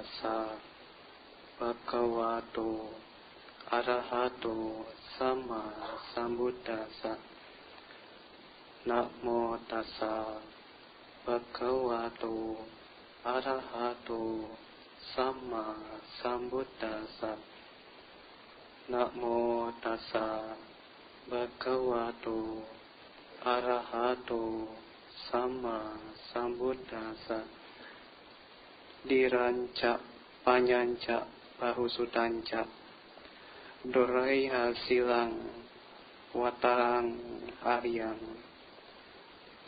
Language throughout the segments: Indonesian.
tassa bhagavato arahato sama sambuddhassa. Namo tassa bhagavato arahato sama sambuddhassa. Namo tassa bhagavato arahato sama sambuddhassa. Dirancak panyancak bahusudancak dorai hasilang watarang aryang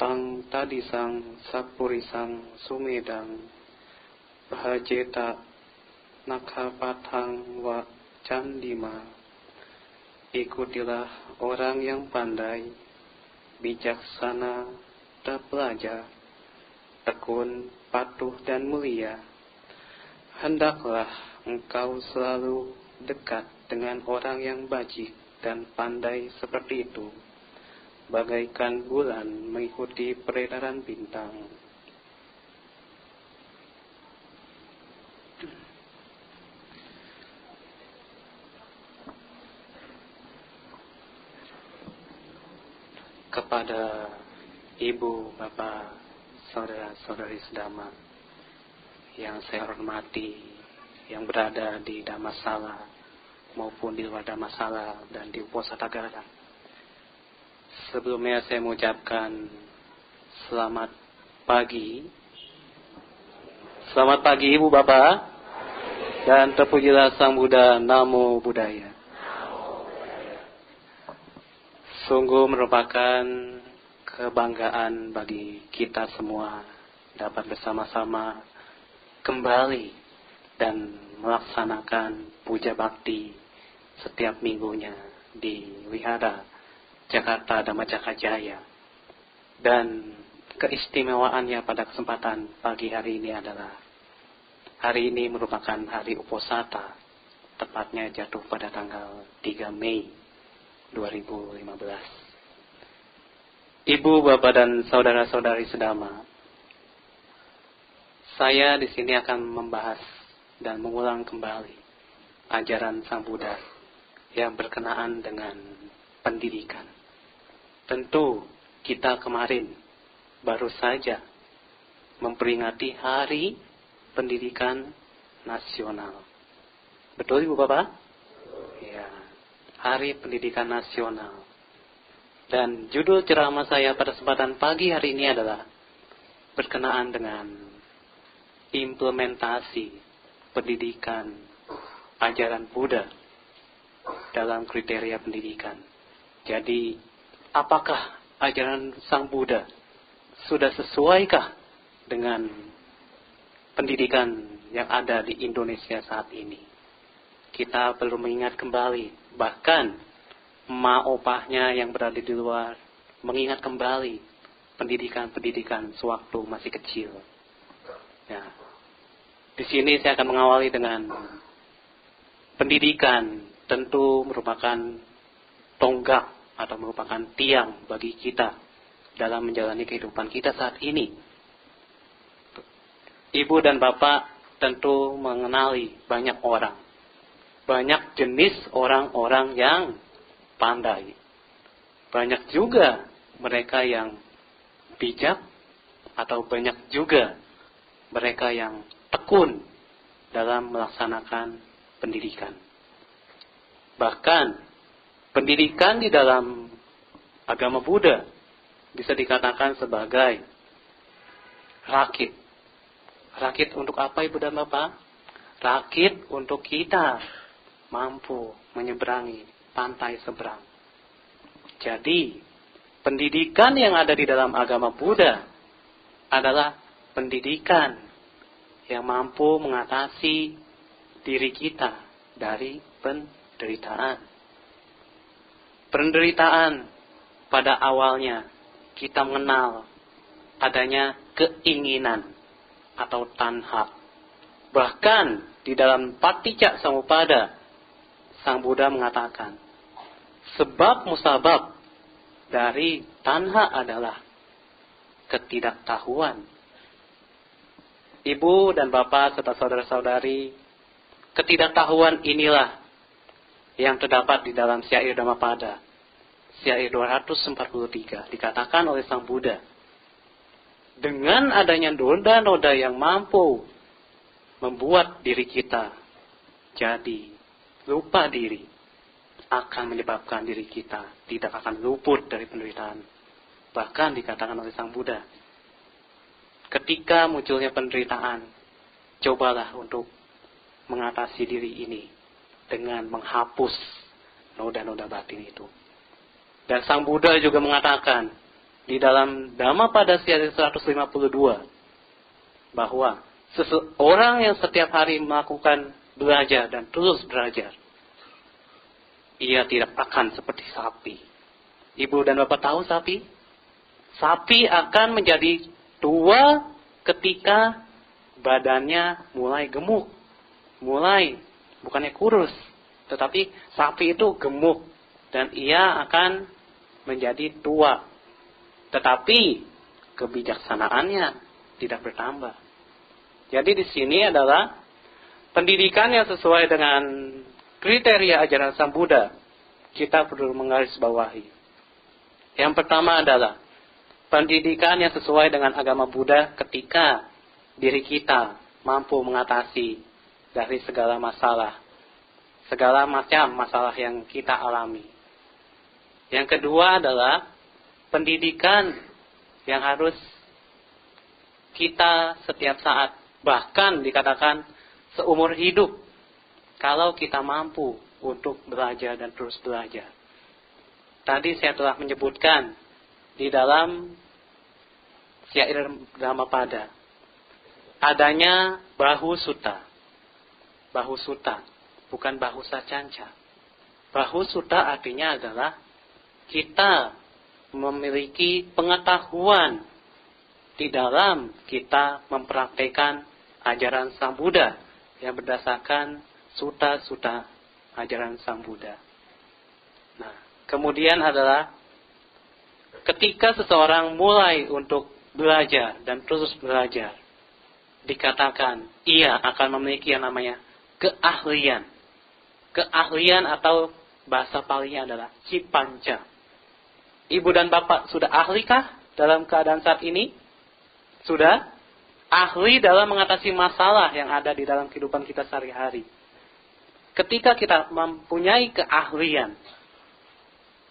tang tadisang sapurisang sumedang bahajeta nakapatang wa candima. Ikutilah orang yang pandai, bijaksana, terpelajar, tekun, patuh dan mulia. Hendaklah engkau selalu dekat dengan orang yang bajik dan pandai seperti itu, bagaikan bulan mengikuti peredaran bintang. Kepada ibu, bapak, saudara-saudari sedama yang saya hormati, yang berada di Dhammasala maupun di luar Dhammasala dan di Uposatagara. Sebelumnya saya mengucapkan selamat pagi. Selamat pagi ibu bapak. Dan terpujilah Sang Buddha, Namo Buddhaya. Sungguh merupakan kebanggaan bagi kita semua dapat bersama-sama kembali dan melaksanakan puja bakti setiap minggunya di Wihara Jakarta Dhammacakajaya. Dan keistimewaannya pada kesempatan pagi hari ini adalah hari ini merupakan hari Uposata, tepatnya jatuh pada tanggal 3 Mei 2015. Ibu, bapak dan saudara-saudari sedama, saya di sini akan membahas dan mengulang kembali ajaran Sang Buddha yang berkenaan dengan pendidikan. Tentu kita kemarin baru saja memperingati Hari Pendidikan Nasional. Betul ibu bapak? Ya, Hari Pendidikan Nasional. Dan judul ceramah saya pada kesempatan pagi hari ini adalah berkenaan dengan implementasi pendidikan ajaran Buddha dalam kriteria pendidikan. Jadi, apakah ajaran Sang Buddha sudah sesuaikah dengan pendidikan yang ada di Indonesia saat ini? Kita perlu mengingat kembali, bahkan ma opahnya yang berada di luar mengingat kembali pendidikan-pendidikan sewaktu masih kecil. Ya. Di sini saya akan mengawali dengan pendidikan tentu merupakan tonggak atau merupakan tiang bagi kita dalam menjalani kehidupan kita saat ini. Ibu dan bapak tentu mengenali banyak orang, banyak jenis orang-orang yang pandai. Banyak juga mereka yang bijak atau banyak juga mereka yang tekun dalam melaksanakan pendidikan. Bahkan pendidikan di dalam agama Buddha bisa dikatakan sebagai rakit. Rakit untuk apa ibu dan bapak? Rakit untuk kita mampu menyeberangi pantai seberang. Jadi pendidikan yang ada di dalam agama Buddha adalah pendidikan yang mampu mengatasi diri kita dari penderitaan. Penderitaan pada awalnya kita mengenal adanya keinginan atau tanha. Bahkan di dalam Paticca Samuppada, Sang Buddha mengatakan, sebab musabab dari tanha adalah ketidaktahuan. Ibu dan Bapak serta saudara-saudari, ketidaktahuan inilah yang terdapat di dalam syair Dhammapada. Syair 243 dikatakan oleh Sang Buddha. Dengan adanya noda-noda yang mampu membuat diri kita jadi lupa diri, akan menyebabkan diri kita tidak akan luput dari penderitaan. Bahkan dikatakan oleh Sang Buddha, ketika munculnya penderitaan, cobalah untuk mengatasi diri ini dengan menghapus noda-noda batin itu. Dan Sang Buddha juga mengatakan di dalam Dhammapada syair 152 bahwa seseorang yang setiap hari melakukan belajar dan terus belajar, ia tidak akan seperti sapi. Ibu dan Bapak tahu sapi? Sapi akan menjadi tua ketika badannya mulai gemuk. Bukannya kurus, tetapi sapi itu gemuk dan ia akan menjadi tua. Tetapi kebijaksanaannya tidak bertambah. Jadi di sini adalah pendidikan yang sesuai dengan kriteria ajaran Sang Buddha. Kita perlu menggarisbawahi. Yang pertama adalah pendidikan yang sesuai dengan agama Buddha ketika diri kita mampu mengatasi dari segala macam masalah yang kita alami. Yang kedua adalah pendidikan yang harus kita setiap saat, bahkan dikatakan seumur hidup, kalau kita mampu untuk belajar dan terus belajar. Tadi saya telah menyebutkan di dalam syair Dhammapada adanya bahu sutta. Bahu sutta, bukan bahu sacanca. Bahu sutta artinya adalah kita memiliki pengetahuan di dalam kita mempraktikkan ajaran Sang Buddha yang berdasarkan sutta-sutta ajaran Sang Buddha. Nah, kemudian adalah ketika seseorang mulai untuk belajar dan terus belajar, dikatakan ia akan memiliki yang namanya keahlian. Keahlian atau bahasa Palinya adalah cipanca. Ibu dan Bapak sudah ahlikah dalam keadaan saat ini? Sudah? Ahli dalam mengatasi masalah yang ada di dalam kehidupan kita sehari-hari. Ketika kita mempunyai keahlian,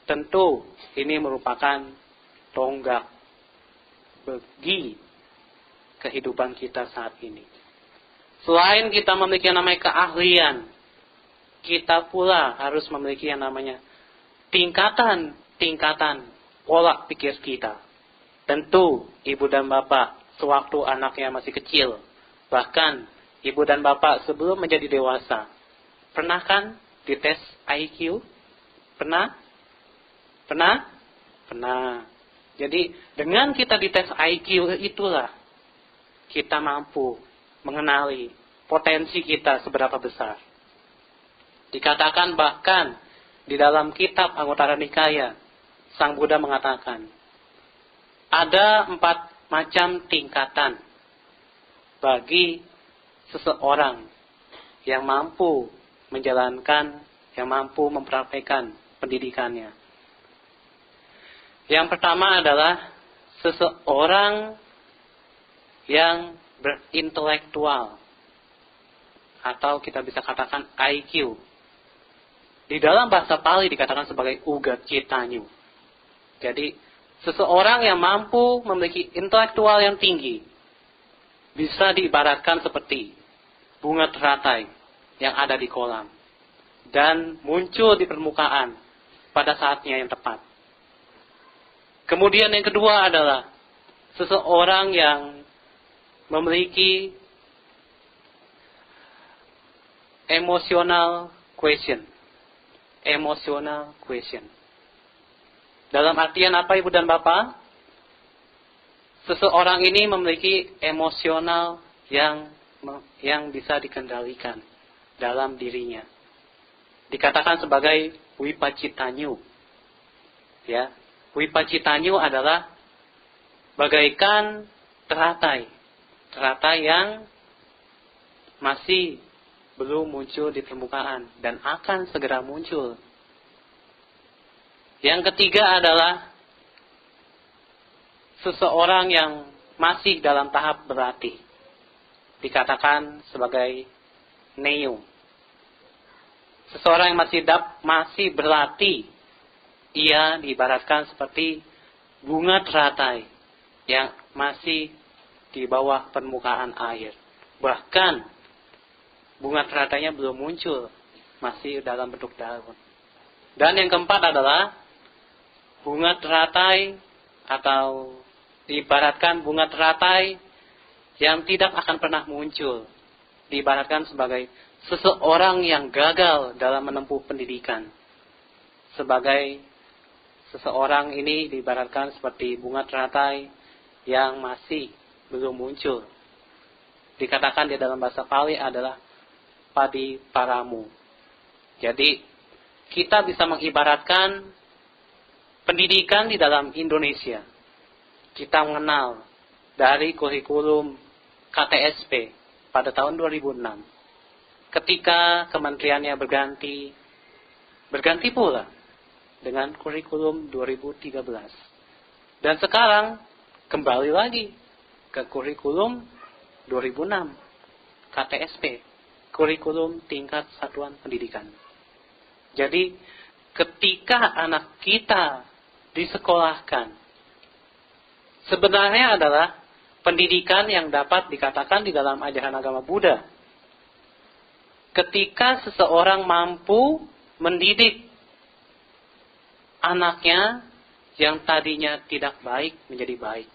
tentu ini merupakan tonggak bagi kehidupan kita saat ini. Selain kita memiliki yang namanya keahlian, kita pula harus memiliki yang namanya tingkatan pola pikir kita. Tentu ibu dan bapak sewaktu anaknya masih kecil, bahkan ibu dan bapak sebelum menjadi dewasa, pernah kan dites IQ? Pernah? Jadi dengan kita dites IQ itulah kita mampu mengenali potensi kita seberapa besar. Dikatakan bahkan di dalam kitab Anguttara Nikaya, Sang Buddha mengatakan ada 4 macam tingkatan bagi seseorang yang mampu menjalankan, yang mampu mempraktikkan pendidikannya. Yang pertama adalah seseorang yang berintelektual, atau kita bisa katakan IQ. Di dalam bahasa Pali dikatakan sebagai ugat citanyu. Jadi seseorang yang mampu memiliki intelektual yang tinggi bisa diibaratkan seperti bunga teratai yang ada di kolam dan muncul di permukaan pada saatnya yang tepat. Kemudian yang kedua adalah seseorang yang memiliki emotional quotient. Dalam artian apa ibu dan bapak? Seseorang ini memiliki emosional yang bisa dikendalikan dalam dirinya. Dikatakan sebagai wipacitanyu. Ya, wipacitanyu adalah bagaikan teratai. teratai yang masih belum muncul di permukaan dan akan segera muncul. Yang ketiga adalah seseorang yang masih dalam tahap berlatih, dikatakan sebagai neo. Seseorang yang masih berlatih, ia diibaratkan seperti bunga teratai yang masih di bawah permukaan air. Bahkan bunga teratainya belum muncul, masih dalam bentuk daun. Dan yang keempat adalah bunga teratai atau diibaratkan bunga teratai yang tidak akan pernah muncul. Diibaratkan sebagai seseorang yang gagal dalam menempuh pendidikan. Sebagai seseorang ini diibaratkan seperti bunga teratai yang masih belum muncul. Dikatakan di dalam bahasa Pali adalah padi paramu. Jadi kita bisa mengibaratkan pendidikan di dalam Indonesia. Kita mengenal dari kurikulum KTSP pada tahun 2006. Ketika kementeriannya berganti pula dengan kurikulum 2013. Dan sekarang kembali lagi ke kurikulum 2006 KTSP, kurikulum tingkat satuan pendidikan. Jadi ketika anak kita disekolahkan, sebenarnya adalah pendidikan yang dapat dikatakan di dalam ajaran agama Buddha. Ketika seseorang mampu mendidik anaknya yang tadinya tidak baik menjadi baik,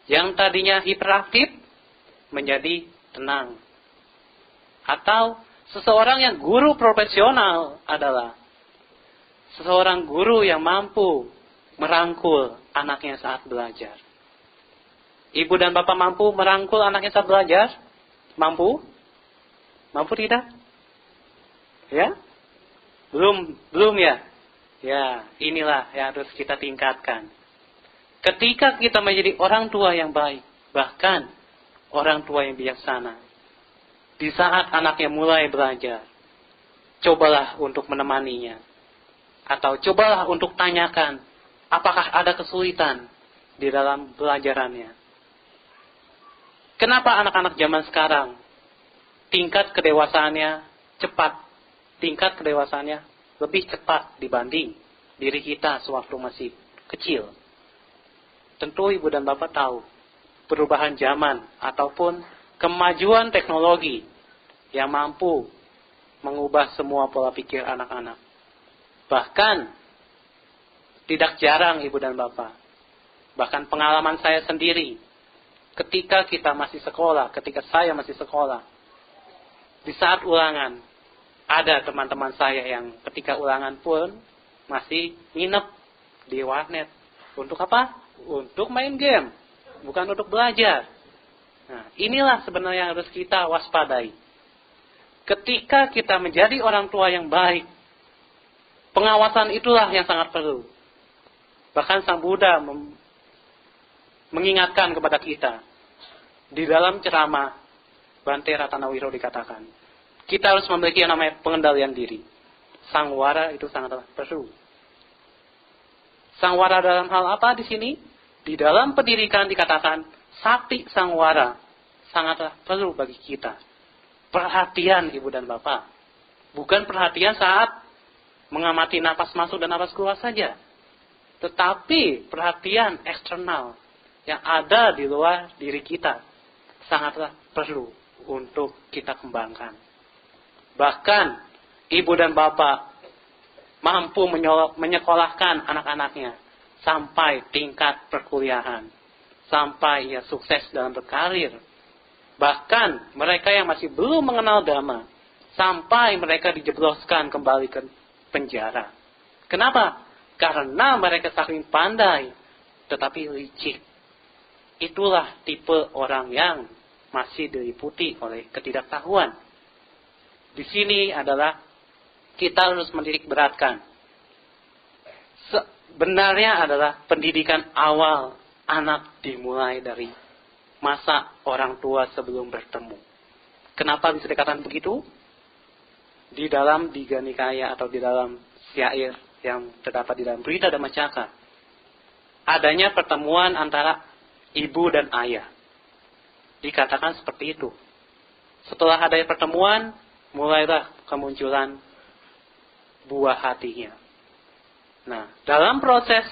yang tadinya hiperaktif menjadi tenang. Atau seseorang yang guru profesional adalah seseorang guru yang mampu merangkul anaknya saat belajar. Ibu dan bapak mampu merangkul anaknya saat belajar? Mampu? Mampu tidak? Ya? Belum ya? Ya, inilah yang harus kita tingkatkan. Ketika kita menjadi orang tua yang baik, bahkan orang tua yang bijaksana, di saat anaknya mulai belajar, cobalah untuk menemaninya. Atau cobalah untuk tanyakan, apakah ada kesulitan di dalam belajarannya. Kenapa anak-anak zaman sekarang tingkat kedewasaannya cepat, tingkat kedewasaannya lebih cepat dibanding diri kita sewaktu masih kecil? Tentu ibu dan bapak tahu, perubahan zaman ataupun kemajuan teknologi yang mampu mengubah semua pola pikir anak-anak. Bahkan tidak jarang ibu dan bapak, bahkan pengalaman saya sendiri, ketika kita masih sekolah, ketika saya masih sekolah, di saat ulangan, ada teman-teman saya yang ketika ulangan pun masih nginep di warnet. Untuk apa? Untuk main game, bukan untuk belajar. Nah, inilah sebenarnya yang harus kita waspadai. Ketika kita menjadi orang tua yang baik, pengawasan itulah yang sangat perlu. Bahkan Sang Buddha mengingatkan kepada kita. Di dalam ceramah Bante Ratanawiro dikatakan, kita harus memiliki yang namanya pengendalian diri. Sangwara itu sangatlah perlu. Sangwara dalam hal apa di sini? Di dalam pendidikan dikatakan sakti sangwara sangatlah perlu bagi kita. Perhatian ibu dan bapak. Bukan perhatian saat mengamati napas masuk dan napas keluar saja. Tetapi perhatian eksternal yang ada di luar diri kita sangatlah perlu untuk kita kembangkan. Bahkan ibu dan bapak mampu menyekolahkan anak-anaknya sampai tingkat perkuliahan, sampai ia sukses dalam berkarir. Bahkan mereka yang masih belum mengenal Dhamma, sampai mereka dijebloskan kembali ke penjara. Kenapa? Karena mereka saking pandai, tetapi licik. Itulah tipe orang yang masih diliputi oleh ketidaktahuan. Di sini adalah kita harus menitik beratkan. Sebenarnya adalah pendidikan awal anak dimulai dari masa orang tua sebelum bertemu. Kenapa bisa dikatakan begitu? Di dalam Diga Nikaya atau di dalam syair yang terdapat di dalam Berita Dhammacakka, adanya pertemuan antara ibu dan ayah. Dikatakan seperti itu. Setelah adanya pertemuan, mulailah kemunculan buah hatinya. Nah, dalam proses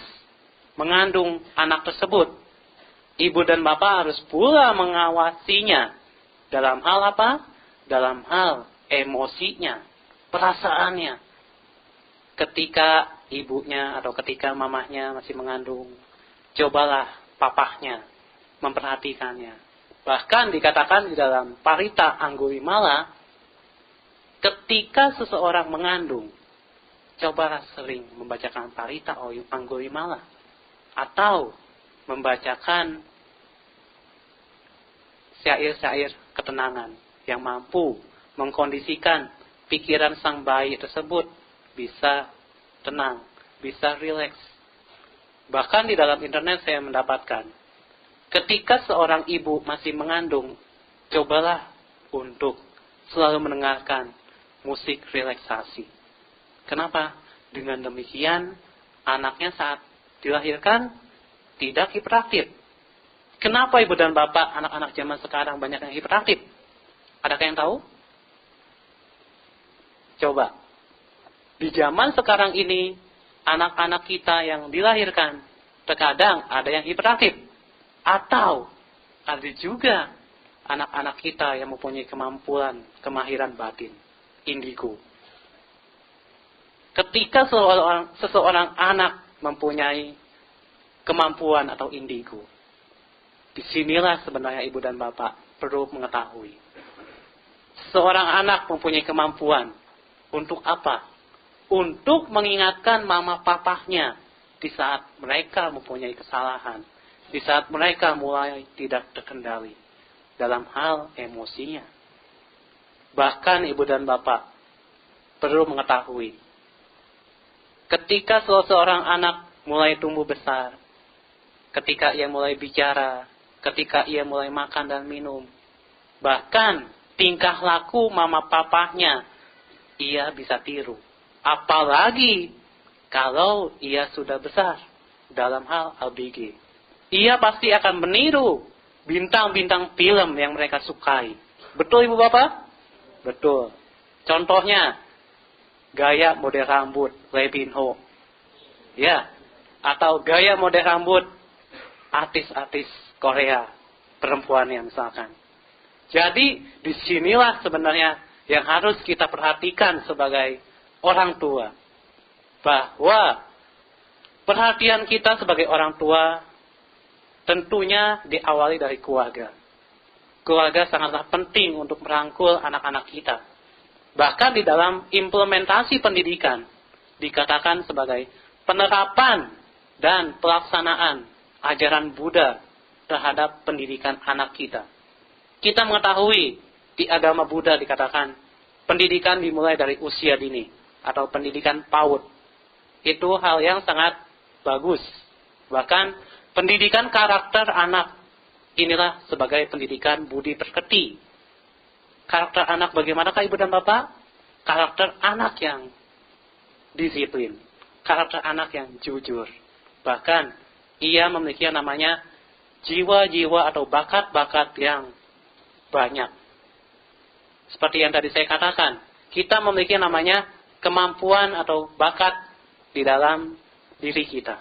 mengandung anak tersebut, ibu dan bapak harus pula mengawasinya. Dalam hal apa? Dalam hal emosinya, perasaannya. Ketika ibunya atau ketika mamahnya masih mengandung, cobalah papahnya memperhatikannya. Bahkan dikatakan di dalam Parita Anggulimala, ketika seseorang mengandung, cobalah sering membacakan Parita Anggulimala atau membacakan syair-syair ketenangan yang mampu mengkondisikan pikiran sang bayi tersebut bisa tenang, bisa rileks. Bahkan di dalam internet saya mendapatkan, ketika seorang ibu masih mengandung, cobalah untuk selalu mendengarkan musik relaksasi. Kenapa? Dengan demikian, anaknya saat dilahirkan tidak hiperaktif. Kenapa ibu dan bapak anak-anak zaman sekarang banyak yang hiperaktif? Adakah yang tahu? Coba. Di zaman sekarang ini, anak-anak kita yang dilahirkan, terkadang ada yang hiperaktif. Atau ada juga anak-anak kita yang mempunyai kemahiran batin, indigo. Ketika seseorang anak mempunyai kemampuan atau indigo, disinilah sebenarnya ibu dan bapak perlu mengetahui. Seorang anak mempunyai kemampuan untuk apa? Untuk mengingatkan mama papahnya di saat mereka mempunyai kesalahan, di saat mereka mulai tidak terkendali dalam hal emosinya. Bahkan ibu dan bapak perlu mengetahui, ketika seorang anak mulai tumbuh besar, ketika ia mulai bicara, ketika ia mulai makan dan minum, bahkan tingkah laku mama papahnya ia bisa tiru. Apalagi kalau ia sudah besar dalam hal ABG. Ia pasti akan meniru bintang-bintang film yang mereka sukai. Betul ibu bapak? Betul. Contohnya, gaya model rambut Lee Min Ho. Ya. Atau gaya model rambut artis-artis Korea, perempuannya misalkan. Jadi, disinilah sebenarnya yang harus kita perhatikan sebagai orang tua. Bahwa perhatian kita sebagai orang tua tentunya diawali dari keluarga. Keluarga sangatlah penting untuk merangkul anak-anak kita. Bahkan di dalam implementasi pendidikan, dikatakan sebagai penerapan dan pelaksanaan ajaran Buddha terhadap pendidikan anak kita. Kita mengetahui di agama Buddha dikatakan pendidikan dimulai dari usia dini atau pendidikan PAUD. Itu hal yang sangat bagus. Bahkan pendidikan karakter anak inilah sebagai pendidikan budi pekerti. Karakter anak bagaimanakah ibu dan bapak? Karakter anak yang disiplin. Karakter anak yang jujur. Bahkan ia memiliki yang namanya jiwa-jiwa atau bakat-bakat yang banyak. Seperti yang tadi saya katakan, kita memiliki yang namanya kemampuan atau bakat di dalam diri kita.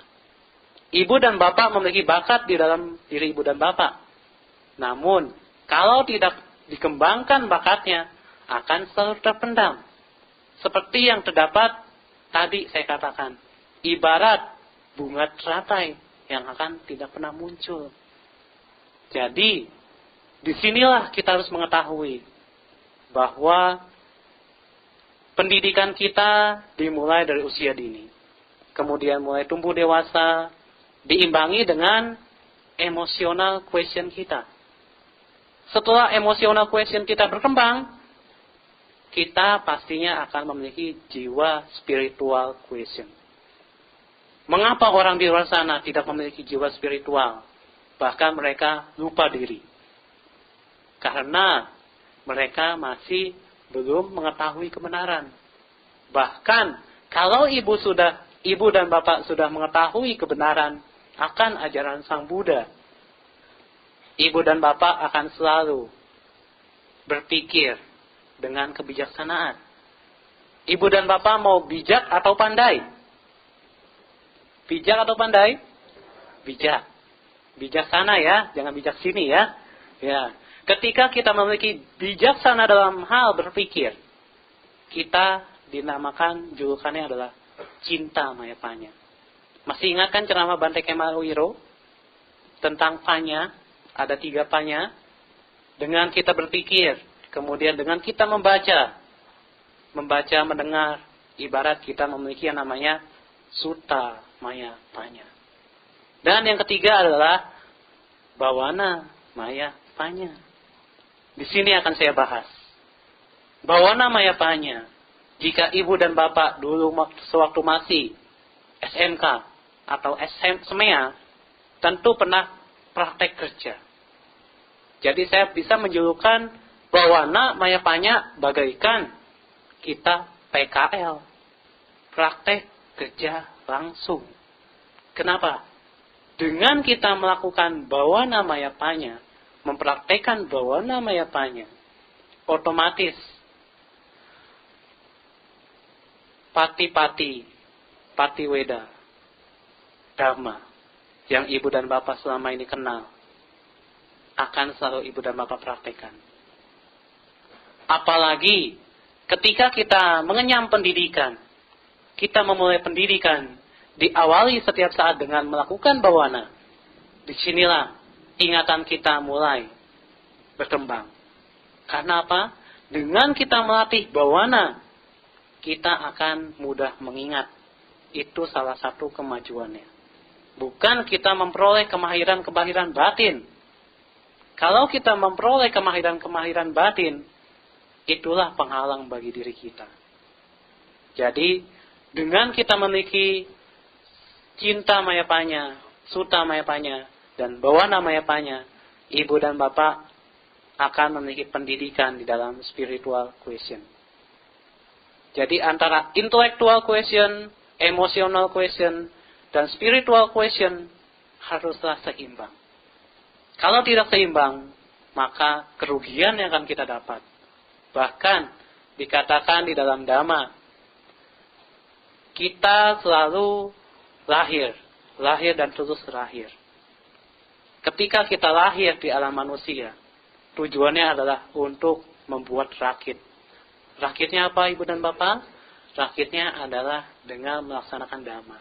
Ibu dan bapak memiliki bakat di dalam diri ibu dan bapak. Namun, kalau tidak dikembangkan bakatnya, akan selalu terpendam. Seperti yang terdapat tadi saya katakan, ibarat bunga teratai yang akan tidak pernah muncul. Jadi, disinilah kita harus mengetahui bahwa pendidikan kita dimulai dari usia dini. Kemudian mulai tumbuh dewasa, diimbangi dengan emosional quotient kita. Setelah emosional quotient kita berkembang, kita pastinya akan memiliki jiwa spiritual quotient. Mengapa orang di luar sana tidak memiliki jiwa spiritual? Bahkan mereka lupa diri. Karena mereka masih belum mengetahui kebenaran. Bahkan kalau ibu dan bapak sudah mengetahui kebenaran akan ajaran Sang Buddha, ibu dan bapak akan selalu berpikir dengan kebijaksanaan. Ibu dan bapak mau bijak atau pandai? Bijak atau pandai? Bijak. Bijaksana ya, jangan bijak sini ya. Ya. Ketika kita memiliki bijaksana dalam hal berpikir, kita dinamakan julukannya adalah cinta maya panya. Masih ingat kan ceramah Bante Kemalwiro tentang panya? Ada 3 panya. Dengan kita berpikir, kemudian dengan kita membaca, mendengar, ibarat kita memiliki yang namanya sutta maya panya. Dan yang ketiga adalah bawana maya panya. Di sini akan saya bahas. Bawana maya panya. Jika ibu dan bapak dulu sewaktu masih SMK atau SMEA, tentu pernah praktek kerja. Jadi saya bisa menjulukan bawana maya panya bagaikan kita PKL. Praktek kerja langsung. Kenapa? Dengan kita melakukan bawana maya panya, mempraktekkan bawana maya panya, otomatis pati weda, dhamma yang ibu dan bapak selama ini kenal akan selalu ibu dan bapak praktekkan. Apalagi ketika kita mengenyam pendidikan, kita memulai pendidikan, diawali setiap saat dengan melakukan bawana. Disinilah ingatan kita mulai berkembang. Karena apa? Dengan kita melatih bawana, kita akan mudah mengingat. Itu salah satu kemajuannya. Bukan kita memperoleh kemahiran-kemahiran batin. Kalau kita memperoleh kemahiran-kemahiran batin, itulah penghalang bagi diri kita. Jadi, dengan kita memiliki cinta maya panya, sutta maya panya, dan bawana maya panya, ibu dan bapak akan memiliki pendidikan di dalam spiritual quotient. Jadi antara intellectual quotient, emotional quotient, dan spiritual quotient haruslah seimbang. Kalau tidak seimbang, maka kerugian yang akan kita dapat. Bahkan dikatakan di dalam Dhamma, kita selalu lahir dan terus lahir. Ketika kita lahir di alam manusia, tujuannya adalah untuk membuat rakit. Rakitnya apa, ibu dan bapak? Rakitnya adalah dengan melaksanakan Dhamma,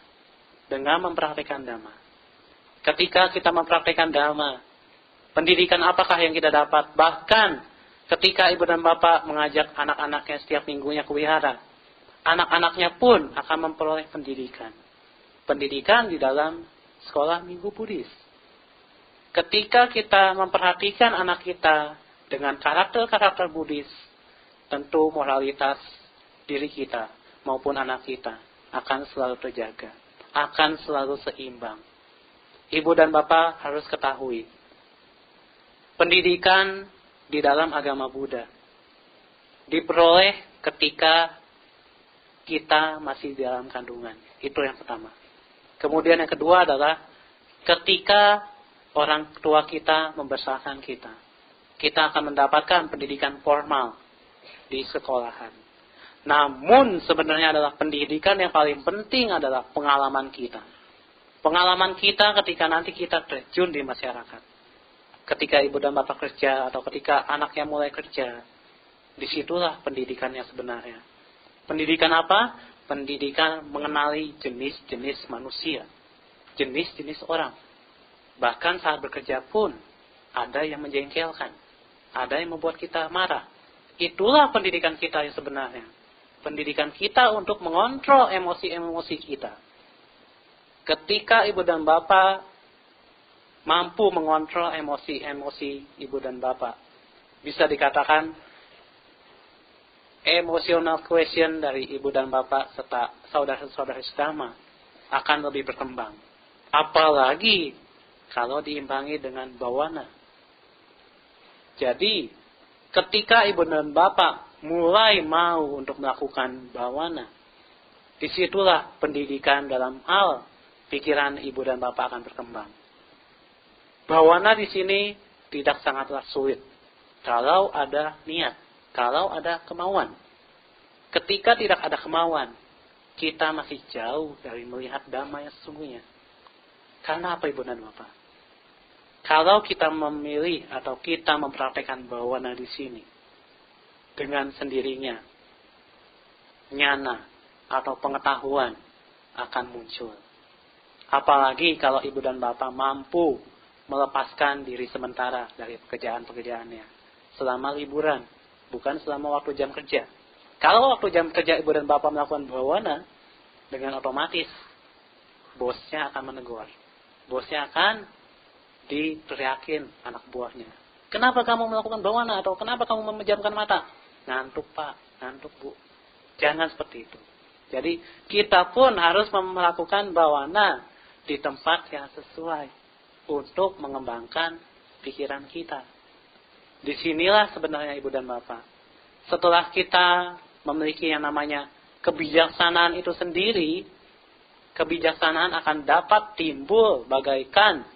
dengan mempraktikkan Dhamma. Ketika kita mempraktikkan Dhamma, pendidikan apakah yang kita dapat? Bahkan ketika ibu dan bapak mengajak anak-anaknya setiap minggunya ke wihara, anak-anaknya pun akan memperoleh pendidikan. Pendidikan di dalam sekolah minggu Buddhis. Ketika kita memperhatikan anak kita dengan karakter-karakter Buddhis, tentu moralitas diri kita maupun anak kita akan selalu terjaga, akan selalu seimbang. Ibu dan bapak harus ketahui, pendidikan di dalam agama Buddha diperoleh ketika kita masih di dalam kandungan. Itu yang pertama. Kemudian yang kedua adalah ketika orang tua kita membesarkan kita. Kita akan mendapatkan pendidikan formal di sekolahan. Namun sebenarnya adalah pendidikan yang paling penting adalah pengalaman kita. Pengalaman kita ketika nanti kita terjun di masyarakat. Ketika ibu dan bapak kerja atau ketika anaknya mulai kerja. Disitulah pendidikan yang sebenarnya. Pendidikan apa? Pendidikan mengenali jenis-jenis manusia. Jenis-jenis orang. Bahkan saat bekerja pun ada yang menjengkelkan. Ada yang membuat kita marah. Itulah pendidikan kita yang sebenarnya. Pendidikan kita untuk mengontrol emosi-emosi kita. Ketika ibu dan bapak mampu mengontrol emosi-emosi ibu dan bapak, bisa dikatakan emotional quotient dari ibu dan bapak serta saudara-saudara sedama akan lebih berkembang. Apalagi kalau diimbangi dengan bawana. Jadi, ketika ibu dan bapak mulai mau untuk melakukan bawana, disitulah pendidikan dalam hal pikiran ibu dan bapak akan berkembang. Bawana di sini tidak sangatlah sulit. Kalau ada niat, kalau ada kemauan. Ketika tidak ada kemauan, kita masih jauh dari melihat dhamma yang sesungguhnya. Karena apa ibu dan bapak? Kalau kita memilih atau kita mempraktekkan bawana di sini dengan sendirinya, nyana atau pengetahuan akan muncul. Apalagi kalau ibu dan bapak mampu melepaskan diri sementara dari pekerjaan-pekerjaannya selama liburan, bukan selama waktu jam kerja. Kalau waktu jam kerja ibu dan bapak melakukan bawana, dengan otomatis bosnya akan menegur. Bosnya akan diteriakin anak buahnya. Kenapa kamu melakukan bawana? Atau kenapa kamu memejamkan mata? Ngantuk pak, ngantuk bu. Jangan seperti itu. Jadi kita pun harus melakukan bawana di tempat yang sesuai untuk mengembangkan pikiran kita. Disinilah sebenarnya ibu dan bapak. Setelah kita memiliki yang namanya kebijaksanaan itu sendiri, kebijaksanaan akan dapat timbul bagaikan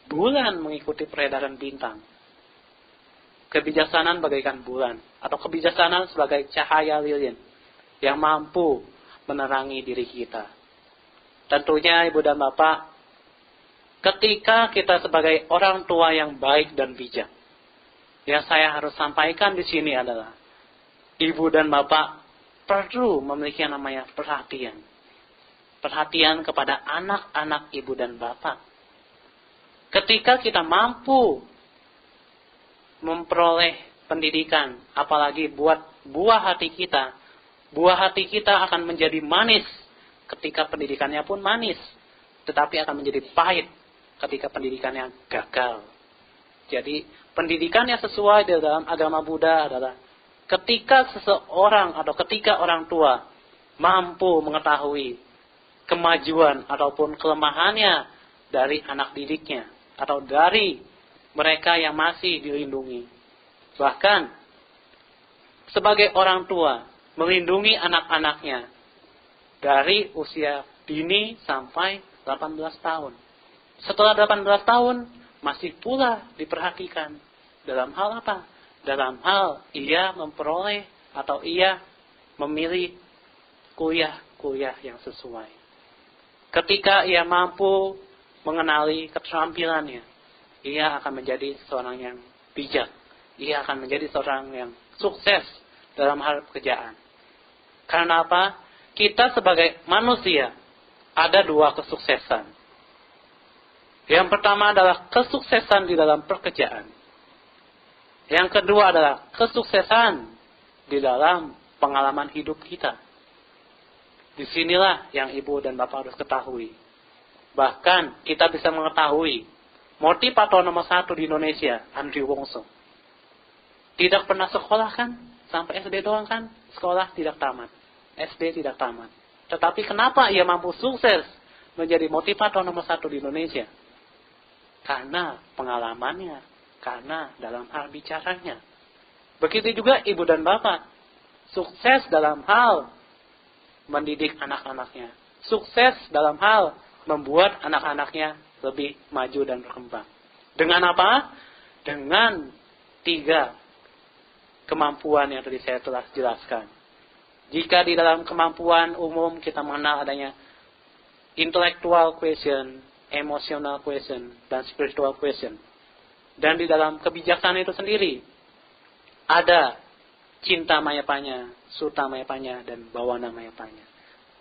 bulan mengikuti peredaran bintang. Kebijaksanaan bagaikan bulan, atau kebijaksanaan sebagai cahaya lilin yang mampu menerangi diri kita. Tentunya ibu dan bapak, ketika kita sebagai orang tua yang baik dan bijak, yang saya harus sampaikan di sini adalah ibu dan bapak perlu memiliki yang namanya perhatian. Perhatian kepada anak-anak ibu dan bapak. Ketika kita mampu memperoleh pendidikan, apalagi buat buah hati kita akan menjadi manis ketika pendidikannya pun manis, tetapi akan menjadi pahit ketika pendidikannya gagal. Jadi, pendidikan yang sesuai dalam agama Buddha adalah ketika seseorang atau ketika orang tua mampu mengetahui kemajuan ataupun kelemahannya dari anak didiknya, atau dari mereka yang masih dilindungi. Bahkan sebagai orang tua melindungi anak-anaknya dari usia dini sampai 18 tahun. Setelah 18 tahun masih pula diperhatikan. Dalam hal apa? Dalam hal ia memperoleh atau ia memilih kuliah yang sesuai. Ketika ia mampu mengenali keterampilannya, ia akan menjadi seorang yang bijak. Ia akan menjadi seorang yang sukses dalam hal pekerjaan. Karena apa? Kita sebagai manusia ada dua kesuksesan. Yang pertama adalah kesuksesan di dalam pekerjaan. Yang kedua adalah kesuksesan di dalam pengalaman hidup kita. Disinilah yang ibu dan bapak harus ketahui. Bahkan kita bisa mengetahui motivator nomor 1 di Indonesia, Andrew Wongso. Tidak pernah sekolah kan? Sampai SD doang kan? Sekolah tidak tamat. SD tidak tamat. Tetapi kenapa ia mampu sukses menjadi motivator nomor 1 di Indonesia? Karena pengalamannya. Karena dalam hal bicaranya. Begitu juga ibu dan bapak. Sukses dalam hal mendidik anak-anaknya. Sukses dalam hal membuat anak-anaknya lebih maju dan berkembang. Dengan apa? Dengan 3 kemampuan yang tadi saya telah jelaskan. Jika di dalam kemampuan umum kita mengenal adanya intellectual quotient, emotional quotient, dan spiritual quotient. Dan di dalam kebijaksanaan itu sendiri ada cinta mayapanya, sutta mayapanya, dan bawana mayapanya.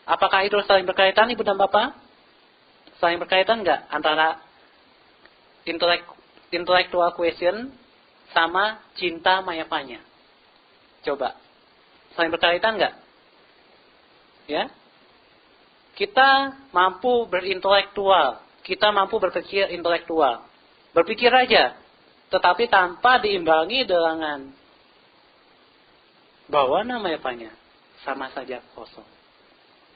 Apakah itu saling berkaitan ibu dan bapak? Saling berkaitan enggak antara intellectual quotient sama cinta mayapanya? Coba. Saling berkaitan enggak? Ya? Kita mampu berintelektual. Kita mampu berpikir intelektual. Berpikir aja. Tetapi tanpa diimbangi dengan bawana mayapanya. Sama saja kosong.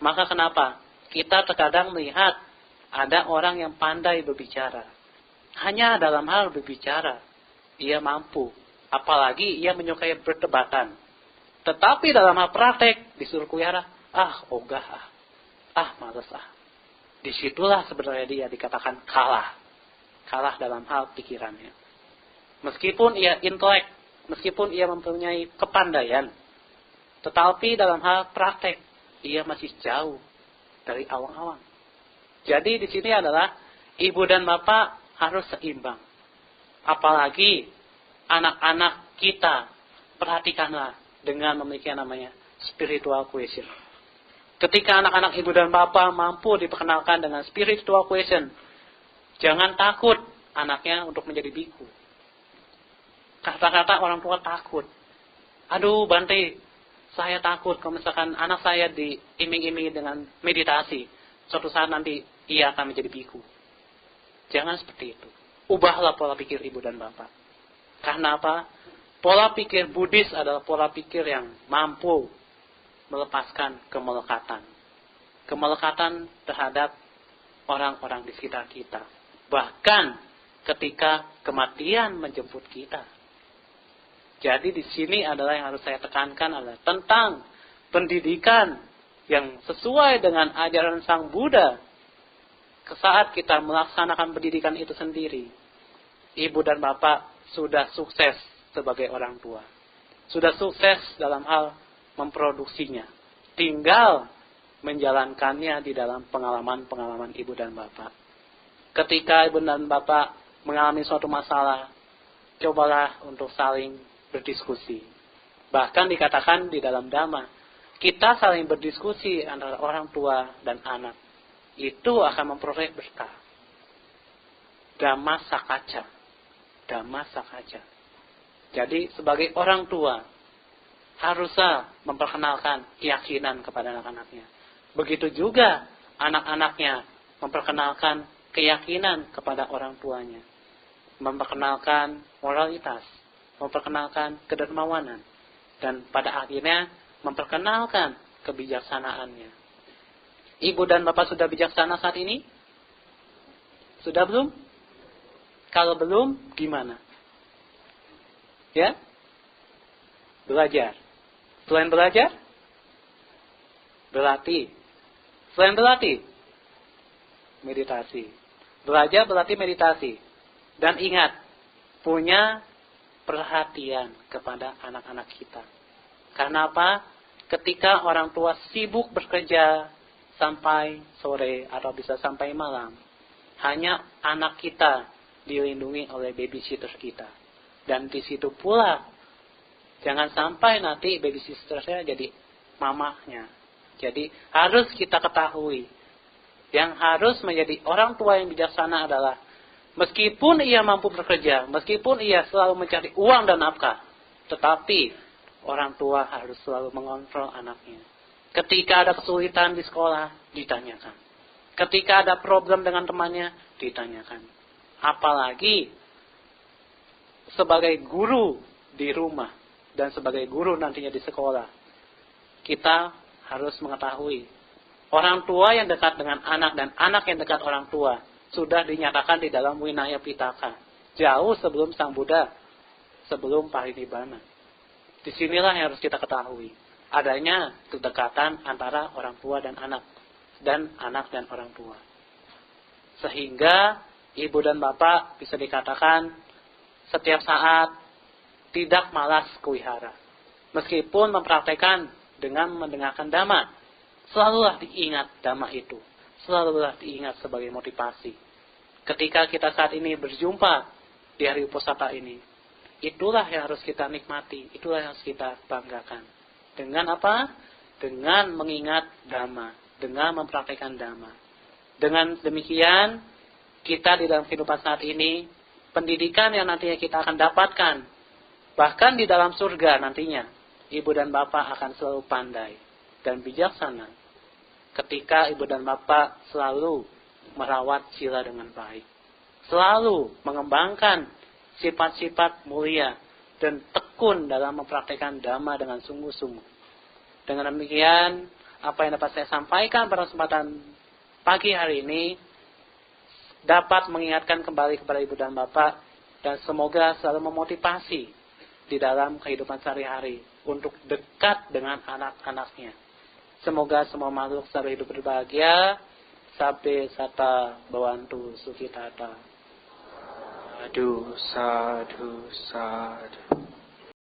Maka kenapa? Kita terkadang melihat ada orang yang pandai berbicara. Hanya dalam hal berbicara, ia mampu Apalagi ia menyukai perdebatan. Tetapi dalam hal praktek disuruh kuliah, ogah, males. Disitulah sebenarnya dia dikatakan kalah. Kalah dalam hal pikirannya. Meskipun ia intelek, meskipun ia mempunyai kepandaian, tetapi dalam hal praktek ia masih jauh dari awang-awang. Jadi di sini adalah ibu dan bapak harus seimbang. Apalagi anak-anak kita, perhatikanlah dengan memiliki yang namanya spiritual quotient. Ketika anak-anak ibu dan bapak mampu diperkenalkan dengan spiritual quotient, jangan takut anaknya untuk menjadi biku. Kata-kata orang tua takut. Aduh Bante, saya takut kalau misalkan anak saya diiming-imingi dengan meditasi. Suatu saat nanti ia akan menjadi biku. Jangan seperti itu. Ubahlah pola pikir ibu dan bapak. Karena apa? Pola pikir Buddhis adalah pola pikir yang mampu melepaskan kemelekatan. Kemelekatan terhadap orang-orang di sekitar kita. Bahkan ketika kematian menjemput kita. Jadi di sini adalah yang harus saya tekankan adalah tentang pendidikan yang sesuai dengan ajaran Sang Buddha. Saat kita melaksanakan pendidikan itu sendiri, ibu dan bapak sudah sukses sebagai orang tua. Sudah sukses dalam hal memproduksinya. Tinggal menjalankannya di dalam pengalaman-pengalaman ibu dan bapak. Ketika ibu dan bapak mengalami suatu masalah, cobalah untuk saling berdiskusi. Bahkan dikatakan di dalam Dhamma, kita saling berdiskusi antara orang tua dan anak. Itu akan memperoleh berkah. Dhamma sakaca. Dhamma sakaca. Jadi sebagai orang tua, haruslah memperkenalkan keyakinan kepada anak-anaknya. Begitu juga anak-anaknya memperkenalkan keyakinan kepada orang tuanya. Memperkenalkan moralitas. Memperkenalkan kedermawanan. Dan pada akhirnya memperkenalkan kebijaksanaannya. Ibu dan bapak sudah bijaksana saat ini? Sudah belum? Kalau belum, gimana? Ya? Belajar. Selain belajar? Berlatih. Selain berlatih? Meditasi. Belajar berlatih meditasi. Dan ingat, punya perhatian kepada anak-anak kita. Karena apa? Ketika orang tua sibuk bekerja sampai sore atau bisa sampai malam, hanya anak kita dilindungi oleh babysitter kita. Dan di situ pula, jangan sampai nanti babysitternya jadi mamahnya. Jadi harus kita ketahui, yang harus menjadi orang tua yang bijaksana adalah meskipun ia mampu bekerja, meskipun ia selalu mencari uang dan nafkah, tetapi orang tua harus selalu mengontrol anaknya. Ketika ada kesulitan di sekolah, ditanyakan. Ketika ada problem dengan temannya, ditanyakan. Apalagi sebagai guru di rumah dan sebagai guru nantinya di sekolah, kita harus mengetahui orang tua yang dekat dengan anak dan anak yang dekat orang tua sudah dinyatakan di dalam Winaya Pitaka jauh sebelum Sang Buddha, sebelum Parinibbana. Disinilah yang harus kita ketahui, adanya kedekatan antara orang tua dan anak dan orang tua. Sehingga ibu dan bapak bisa dikatakan setiap saat tidak malas kuwihara. Meskipun mempraktekkan dengan mendengarkan Dhamma, selalulah diingat Dhamma itu. Selalulah diingat sebagai motivasi. Ketika kita saat ini berjumpa di hari Uposatha ini, itulah yang harus kita nikmati, itulah yang harus kita banggakan. Dengan apa? Dengan mengingat Dhamma, dengan mempraktekkan Dhamma. Dengan demikian, kita di dalam kehidupan saat ini, pendidikan yang nantinya kita akan dapatkan, bahkan di dalam surga nantinya, ibu dan bapak akan selalu pandai dan bijaksana. Ketika ibu dan bapak selalu merawat sila dengan baik, selalu mengembangkan sifat-sifat mulia dan tekun dalam mempraktikkan Dhamma dengan sungguh-sungguh. Dengan demikian, apa yang dapat saya sampaikan pada kesempatan pagi hari ini dapat mengingatkan kembali kepada ibu dan bapak, dan semoga selalu memotivasi di dalam kehidupan sehari-hari untuk dekat dengan anak-anaknya. Semoga semua makhluk selalu hidup berbahagia. Sabbe sata bawantu sukhitata. Sadu, sadu, sadu.